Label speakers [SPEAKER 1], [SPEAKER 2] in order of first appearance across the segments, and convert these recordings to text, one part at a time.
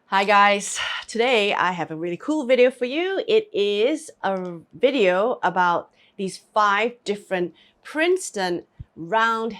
[SPEAKER 1] Hi guys, today I have a really cool video for you. It is a video about these 5 different Princeton round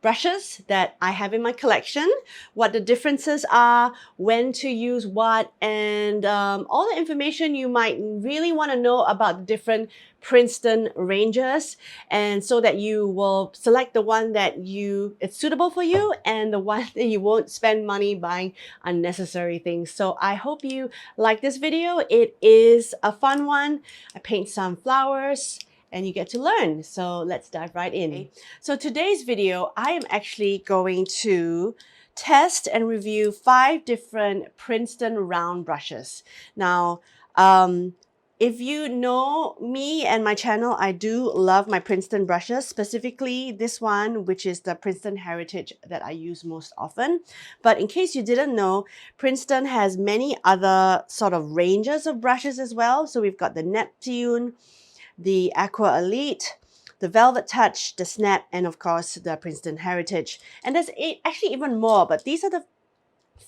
[SPEAKER 1] brushes that I have in my collection, what the differences are, when to use what, and all the information you might really want to know about the different Princeton ranges, and so that you will select the one that it's suitable for you and the one that you won't spend money buying unnecessary things. So I hope you like this video. It is a fun one. I paint some flowers and you get to learn. So let's dive right in. So today's video, I am actually going to test and review 5 different Princeton round brushes. Now, if you know me and my channel, I do love my Princeton brushes, specifically this one, which is the Princeton Heritage that I use most often. But in case you didn't know, Princeton has many other sort of ranges of brushes as well. So we've got the Neptune, the Aqua Elite, the Velvet Touch, the Snap, and of course the Princeton Heritage. And there's actually even more, but these are the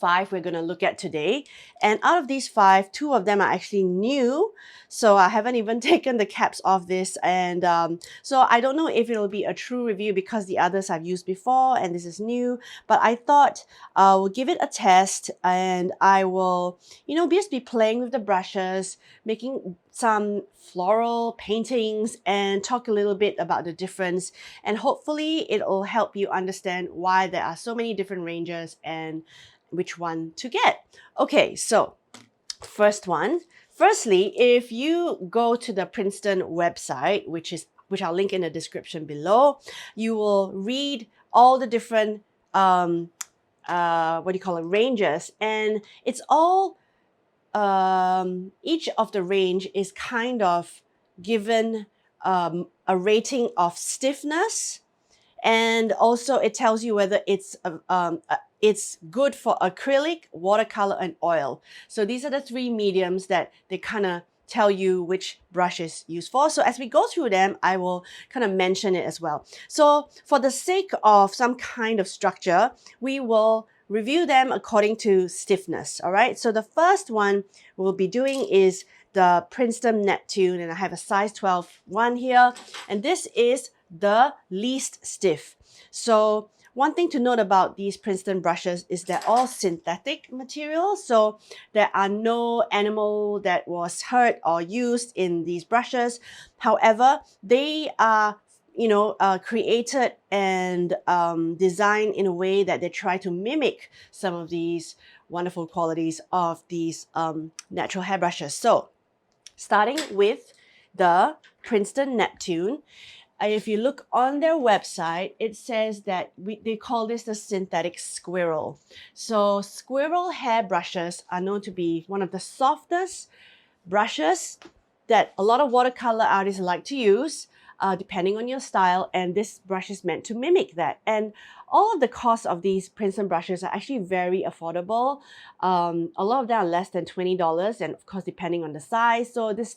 [SPEAKER 1] 5 we're going to look at today. And out of these 5, 2 of them are actually new. So I haven't even taken the caps off this. And so I don't know if it'll be a true review because the others I've used before and this is new. But I thought we'll give it a test and I will, just be playing with the brushes, making some floral paintings and talk a little bit about the difference. And hopefully it'll help you understand why there are so many different ranges and which one to get. Okay, so first one. Firstly, if you go to the Princeton website, which I'll link in the description below, you will read all the different ranges, and it's all each of the range is kind of given a rating of stiffness, and also it tells you whether it's good for acrylic, watercolor, and oil. So these are the 3 mediums that they kind of tell you which brush is used for. So as we go through them, I will kind of mention it as well. So for the sake of some kind of structure, we will review them according to stiffness, all right? So the first one we'll be doing is the Princeton Neptune, and I have a size 12 one here, and this is the least stiff. So one thing to note about these Princeton brushes is they're all synthetic materials. So there are no animal that was hurt or used in these brushes. However, they are created and designed in a way that they try to mimic some of these wonderful qualities of these natural hairbrushes. So starting with the Princeton Neptune, if you look on their website, it says that they call this the synthetic squirrel. So squirrel hair brushes are known to be one of the softest brushes that a lot of watercolor artists like to use, depending on your style, and this brush is meant to mimic that. And all of the costs of these Princeton brushes are actually very affordable. A lot of them are less than $20, and of course depending on the size. So this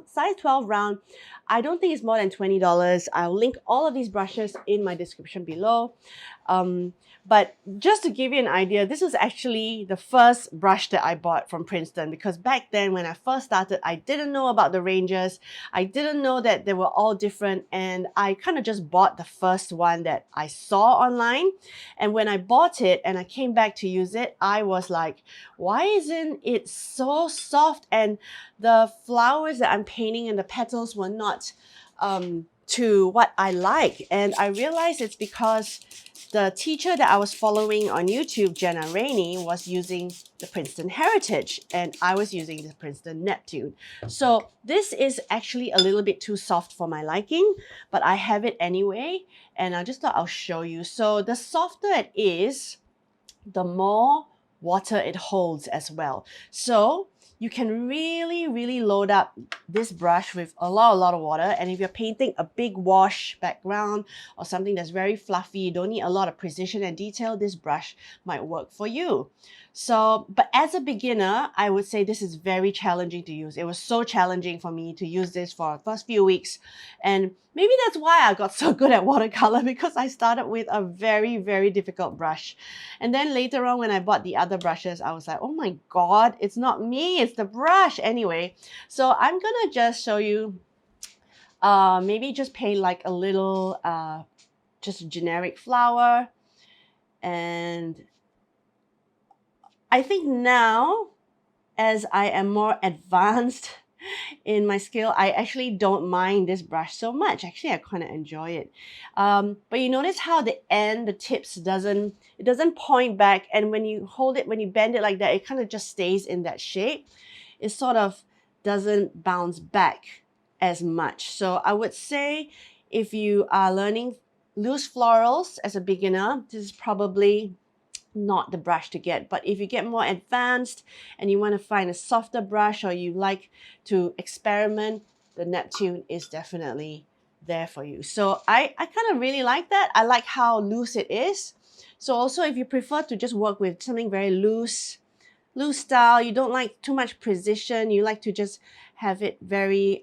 [SPEAKER 1] size 12 round, I don't think it's more than $20. I'll link all of these brushes in my description below. But just to give you an idea, this was actually the first brush that I bought from Princeton, because back then when I first started, I didn't know about the ranges. I didn't know that they were all different, and I kind of just bought the first one that I saw online. And when I bought it and I came back to use it, I was like, why isn't it so soft? And the flowers that I'm painting and the petals were not to what I like. And I realized it's because the teacher that I was following on YouTube, Jenna Rainey, was using the Princeton Heritage and I was using the Princeton Neptune. So this is actually a little bit too soft for my liking, but I have it anyway, and I just thought I'll show you. So the softer it is, the more water it holds as well. So you can really load up this brush with a lot of water. And if you're painting a big wash background or something that's very fluffy, you don't need a lot of precision and detail, this brush might work for you. So, but as a beginner, I would say this is very challenging to use. It was so challenging for me to use this for the first few weeks. And maybe that's why I got so good at watercolor, because I started with a very difficult brush. And then later on, when I bought the other brushes, I was like, oh my God, it's not me, it's the brush. Anyway, so I'm gonna just show you, maybe just paint like a little, just a generic flower. And I think now, as I am more advanced in my skill, I actually don't mind this brush so much. Actually, I kind of enjoy it. But you notice how the end, the tips doesn't point back, and when you hold it, when you bend it like that, it kind of just stays in that shape. It sort of doesn't bounce back as much. So I would say if you are learning loose florals as a beginner, this is probably not the brush to get. But if you get more advanced and you want to find a softer brush, or you like to experiment, the Neptune is definitely there for you. So I kind of really like that. I like how loose it is. So also, if you prefer to just work with something very loose style, you don't like too much precision, you like to just have it very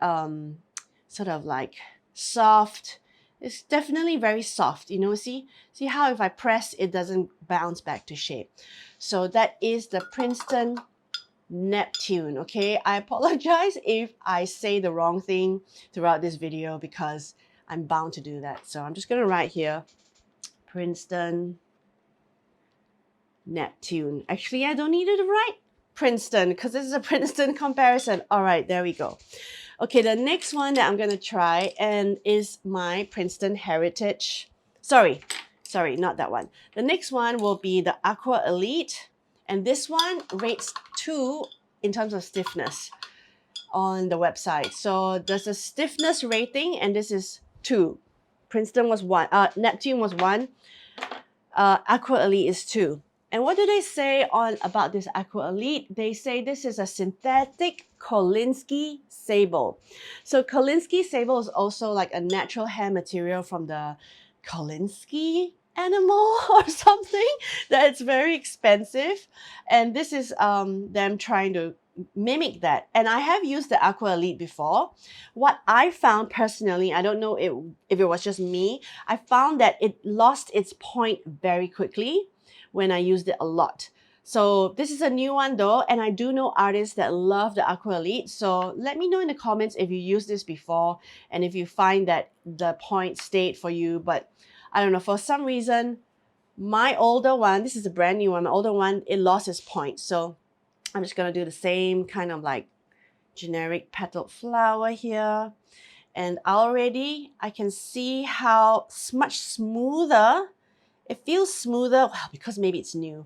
[SPEAKER 1] sort of like soft. It's definitely very soft, you know, see how if I press, it doesn't bounce back to shape. So that is the Princeton Neptune, okay? I apologize if I say the wrong thing throughout this video, because I'm bound to do that. So I'm just gonna write here, Princeton Neptune. Actually, I don't need to write Princeton because this is a Princeton comparison. All right, there we go. Okay, the next one that I'm going to try and is my Princeton Heritage. Sorry, not that one. The next one will be the Aqua Elite. And this one rates 2 in terms of stiffness on the website. So there's a stiffness rating, and this is 2. Princeton was 1. Neptune was 1. Aqua Elite is 2. And what do they say about this Aqua Elite? They say this is a synthetic Kolinsky sable. So Kolinsky sable is also like a natural hair material from the Kolinsky animal or something that's very expensive. And this is them trying to mimic that. And I have used the Aqua Elite before. What I found personally, I don't know if it was just me, I found that it lost its point very quickly when I used it a lot. So this is a new one though, and I do know artists that love the Aqua Elite. So let me know in the comments if you used this before and if you find that the point stayed for you. But I don't know, for some reason, my older one, this is a brand new one, my older one, it lost its point. So I'm just gonna do the same kind of like generic petaled flower here. And already I can see how much smoother. It feels smoother, well, because maybe it's new.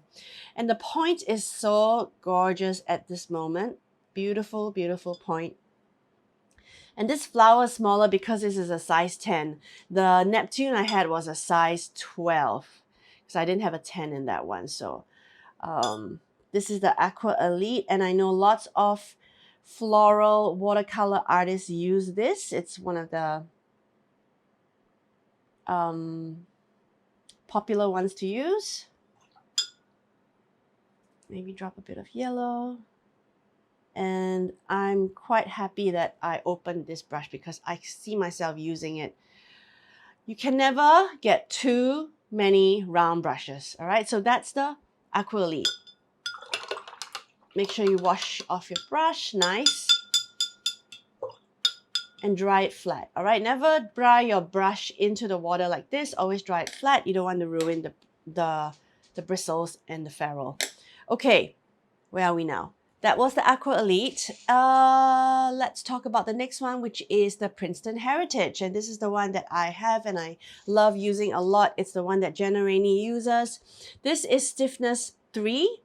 [SPEAKER 1] And the point is so gorgeous at this moment. Beautiful, beautiful point. And this flower is smaller because this is a size 10. The Neptune I had was a size 12 because I didn't have a 10 in that one. So this is the Aqua Elite, and I know lots of floral watercolor artists use this. It's one of the popular ones to use. Maybe drop a bit of yellow. And I'm quite happy that I opened this brush because I see myself using it. You can never get too many round brushes, all right? So that's the Aqua Elite. Make sure you wash off your brush, nice. And dry it flat, all right? Never dry your brush into the water like this. Always dry it flat. You don't want to ruin the bristles and the ferrule. Okay, where are we now? That was the Aqua Elite. Let's talk about the next one, which is the Princeton Heritage. And this is the one that I have and I love using a lot. It's the one that Jenna Rainey uses. This is stiffness 3,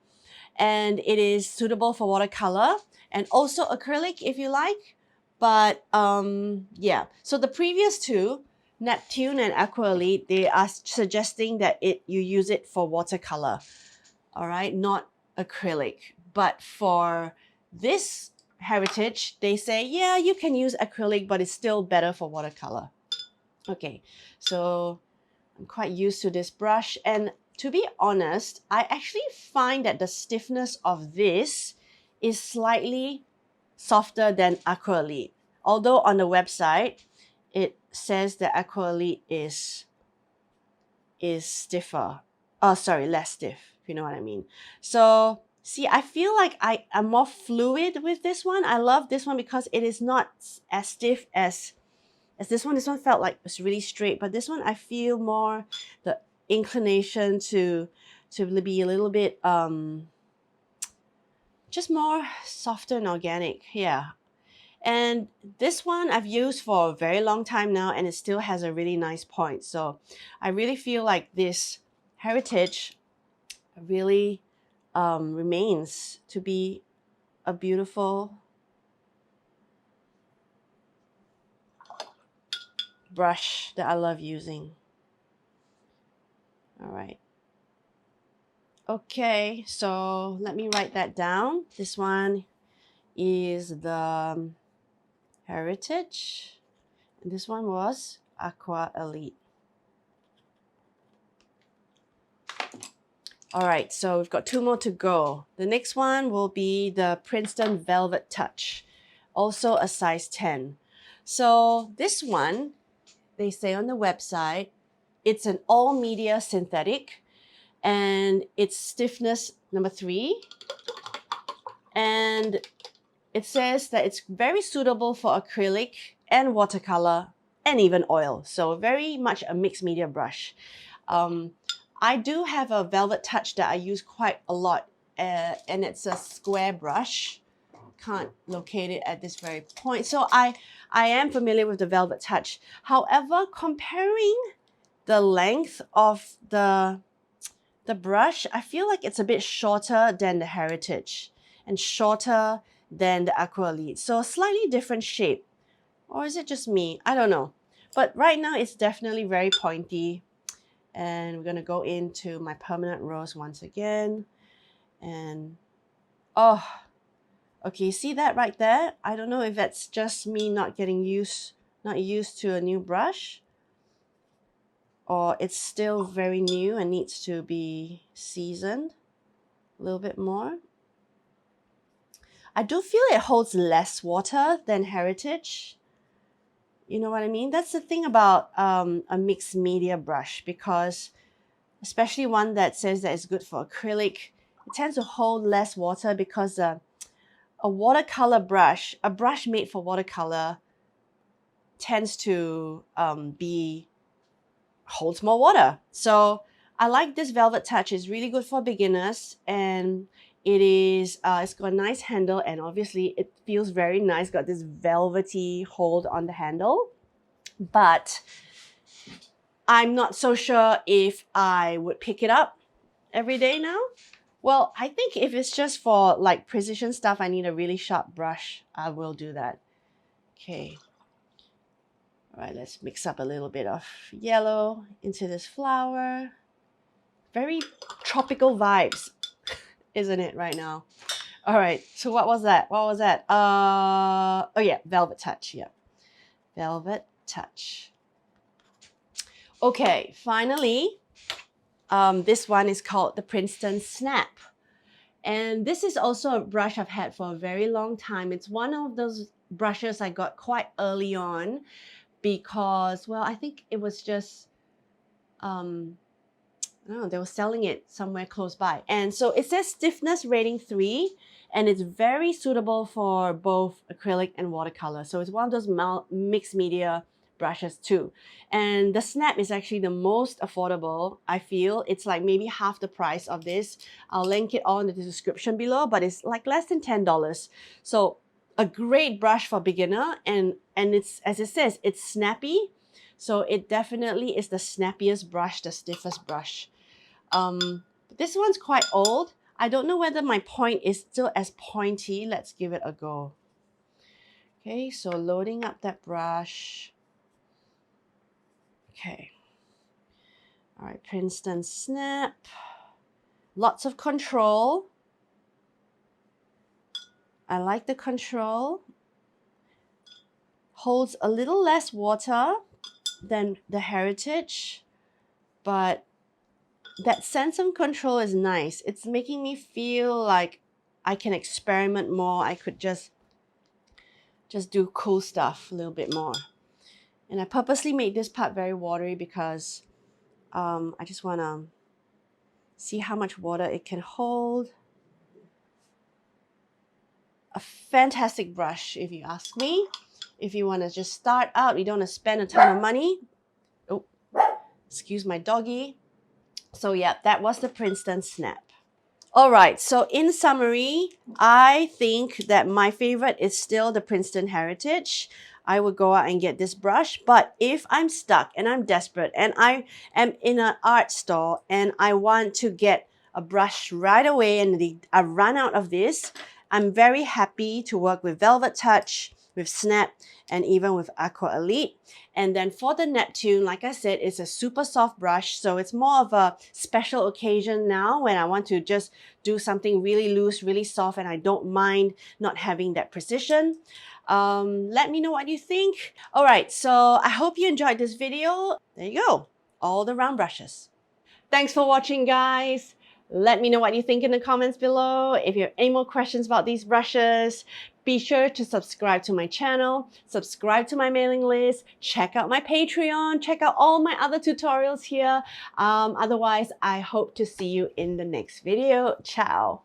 [SPEAKER 1] and it is suitable for watercolor and also acrylic if you like. But yeah, so the previous two, Neptune and Aqua Elite, they are suggesting that you use it for watercolor, all right, not acrylic. But for this Heritage, they say, yeah, you can use acrylic, but it's still better for watercolor. Okay, so I'm quite used to this brush. And to be honest, I actually find that the stiffness of this is slightly softer than Aqua Elite. Although on the website, it says that Aqua Elite is stiffer. Oh, sorry, less stiff, if you know what I mean. So, see, I feel like I am more fluid with this one. I love this one because it is not as stiff as this one. This one felt like it's really straight, but this one I feel more the inclination to be a little bit just more softer and organic. Yeah. And this one I've used for a very long time now, and it still has a really nice point. So I really feel like this Heritage really remains to be a beautiful brush that I love using. All right. Okay, so let me write that down. This one is the Heritage, and this one was Aqua Elite. All right, so we've got 2 more to go. The next one will be the Princeton Velvet Touch, also a size 10. So this one, they say on the website, it's an all media synthetic, and it's stiffness number 3. And it says that it's very suitable for acrylic and watercolor and even oil. So very much a mixed media brush. I do have a Velvet Touch that I use quite a lot, and it's a square brush. Can't locate it at this very point. So I am familiar with the Velvet Touch. However, comparing the length of the brush, I feel like it's a bit shorter than the Heritage and shorter than the Aqua Elite. So a slightly different shape. Or is it just me? I don't know. But right now it's definitely very pointy. And we're going to go into my permanent rose once again. And oh, okay, see that right there? I don't know if that's just me not used to a new brush, or it's still very new and needs to be seasoned a little bit more. I do feel it holds less water than Heritage. You know what I mean? That's the thing about a mixed media brush, because especially one that says that it's good for acrylic, it tends to hold less water because a watercolor brush, a brush made for watercolor, tends to holds more water. So I like this Velvet Touch. It's really good for beginners, and it's got a nice handle, and obviously it feels very nice. Got this velvety hold on the handle, but I'm not so sure if I would pick it up every day now. Well, I think if it's just for like precision stuff, I need a really sharp brush, I will do that. Okay. All right, let's mix up a little bit of yellow into this flower. Very tropical vibes, isn't it, right now? All right, so what was that? Oh yeah, Velvet Touch, yeah. Velvet Touch. Okay, finally, this one is called the Princeton Snap. And this is also a brush I've had for a very long time. It's one of those brushes I got quite early on because, well, I think it was just, I don't know, they were selling it somewhere close by. And so it says stiffness rating 3, and it's very suitable for both acrylic and watercolor. So it's one of those mixed media brushes too. And the Snap is actually the most affordable, I feel. It's like maybe half the price of this. I'll link it all in the description below, but it's like less than $10. So a great brush for beginner, and it's, as it says, it's snappy. So it definitely is the snappiest brush, the stiffest brush. This one's quite old. I don't know whether my point is still as pointy. Let's give it a go. Okay, so loading up that brush. Okay. All right, Princeton Snap. Lots of control. I like the control. Holds a little less water than the Heritage, but that sense of control is nice. It's making me feel like I can experiment more. I could just do cool stuff a little bit more. And I purposely made this part very watery because I just want to see how much water it can hold. A fantastic brush, if you ask me. If you want to just start out, you don't want to spend a ton of money. Oh, excuse my doggy. So yeah, that was the Princeton Snap. All right, so in summary, I think that my favorite is still the Princeton Heritage. I would go out and get this brush, but if I'm stuck and I'm desperate and I am in an art store and I want to get a brush right away and I run out of this, I'm very happy to work with Velvet Touch, with Snap, and even with Aqua Elite. And then for the Neptune, like I said, it's a super soft brush, so it's more of a special occasion now when I want to just do something really loose, really soft, and I don't mind not having that precision. Let me know what you think. All right, so I hope you enjoyed this video. There you go, all the round brushes. Thanks for watching, guys. Let me know what you think in the comments below. If you have any more questions about these brushes, be sure to subscribe to my channel, subscribe to my mailing list, check out my Patreon, check out all my other tutorials here. Otherwise, I hope to see you in the next video. Ciao.